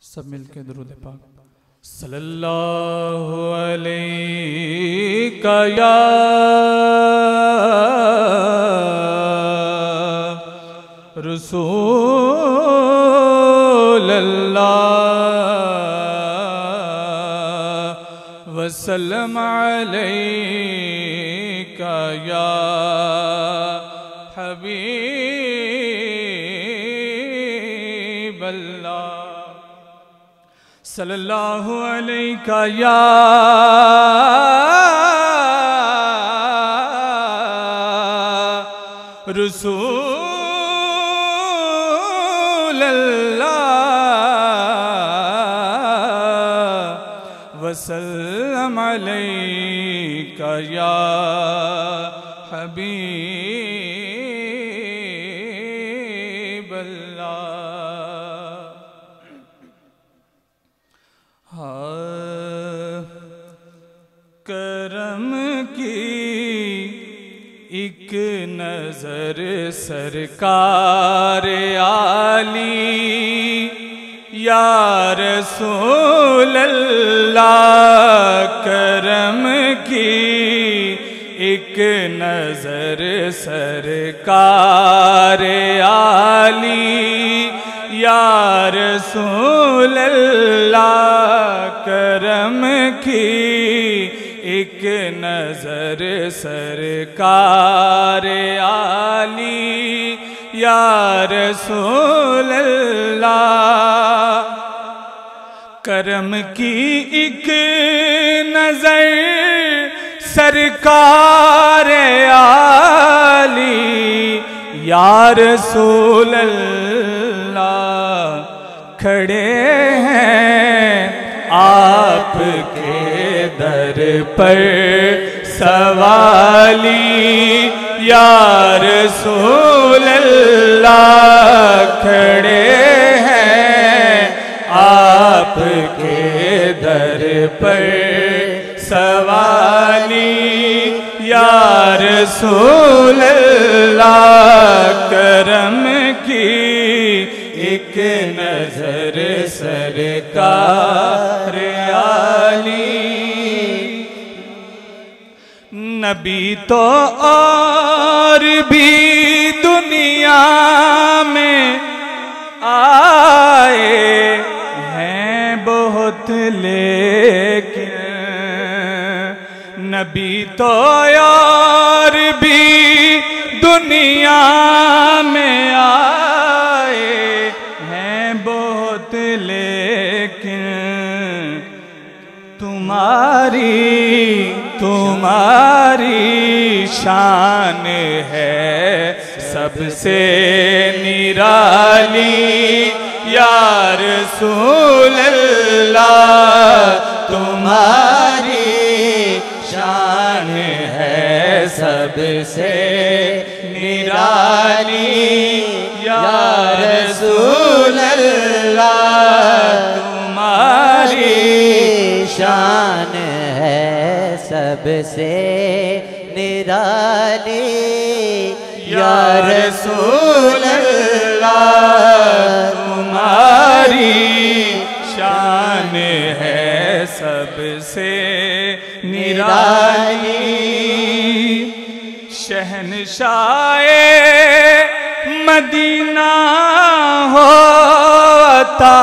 सब मिलके दुरूद पाक सल्लल्लाहु अलैका या रसूल अल्लाह वसल्लम अलैका या हबीब अल्लाह सल्लल्लाहु अलैका या रसूल अल्लाह वसल्लम अलैका या हबीब अल्लाह। करम की एक नजर सरकार आली या रसूल अल्लाह, करम की एक नजर सरकार आली या रसूल अल्लाह, करम की एक नजर सरकार आली या रसूल अल्लाह, करम की एक नजर सरकार आली या रसूल अल्लाह, खड़े हैं आपके दर पर सवाली या रसूल अल्लाह, खड़े हैं आपके दर पर सवाली या रसूल अल्लाह, करम की एक नजर सरकार आली। नबी तो और भी दुनिया में आए हैं बहुत, लेकिन नबी तो और भी दुनिया में आए हैं बहुत, लेकिन तुम्हारी शान है सबसे निराली या रसूल अल्लाह, तुम्हारी शान है सबसे निराली या रसूल अल्लाह, तुम्हारी शान है सबसे निराली या रसूल अल्लाह, तुम्हारी शान है सबसे निराली। शहनशाए मदीना होता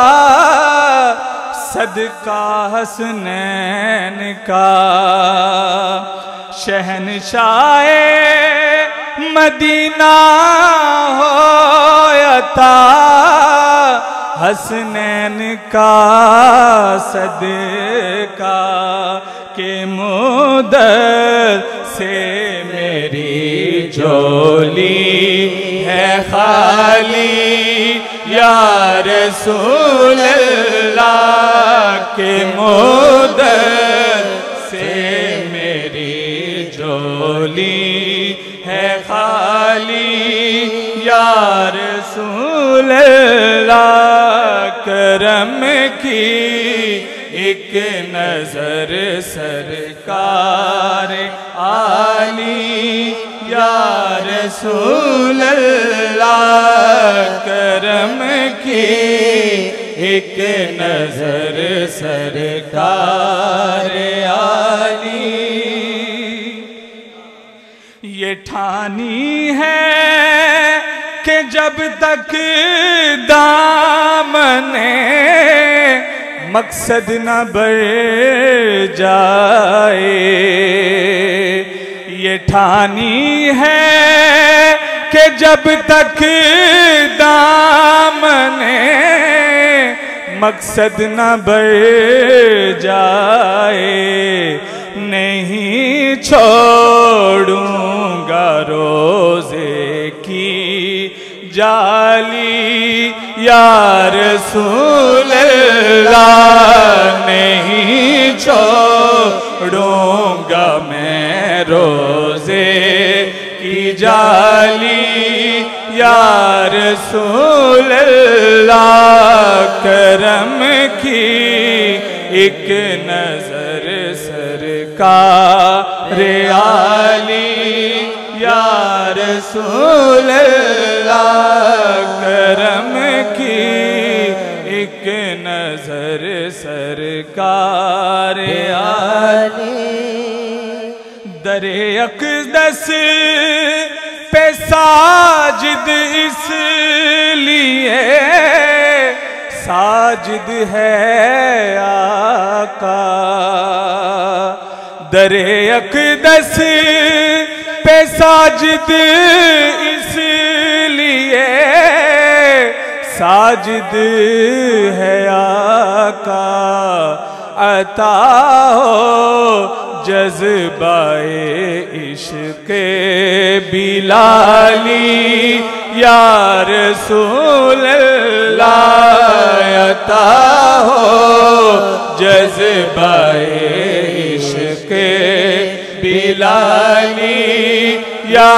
सदका हसनैन का, शहनशाए मदीना होता हसनैन का सदका के मुदर से मेरी झोली है खाली या रसूल अल्लाह, के मुदर से मेरी झोली है खाली या रसूल अल्लाह, करम की एक नजर सरकार आली या रसूल अल्लाह, करम की एक नजर सरकार आली। ये ठानी है कि जब तक दामने मकसद न बढ़ जाए, ये ठानी है कि जब तक दामने मकसद न बढ़ जाए, नहीं छोड़ूंगा रोजे की जाली या रसूल अल्लाह। नहीं छोड़ूंगा मैं रोजे की जाली या रसूल अल्लाह। करम की एक नजर सरकार आली या रसूल अल्लाह। करम की एक नजर सरकार आली। दरे अक़दस पे साजिद इसलिए साजिद है आका। दरे अक़दस पे साजिद इसलिए साजिद है आका। अता हो जज़्बाए इश्क़ बिलाली या रसूल अल्लाह। अता हो जज़्बाए इश्क़ बिलाली या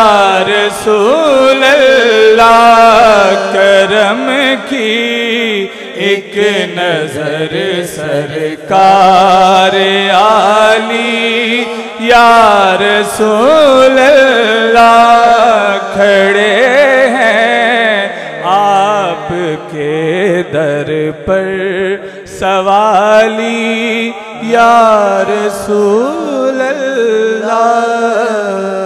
रसूल अल्लाह। करम की एक नजर सरकार आली या रसूल अल्लाह। खड़े हैं आपके दर पर सवाली या रसूल अल्लाह।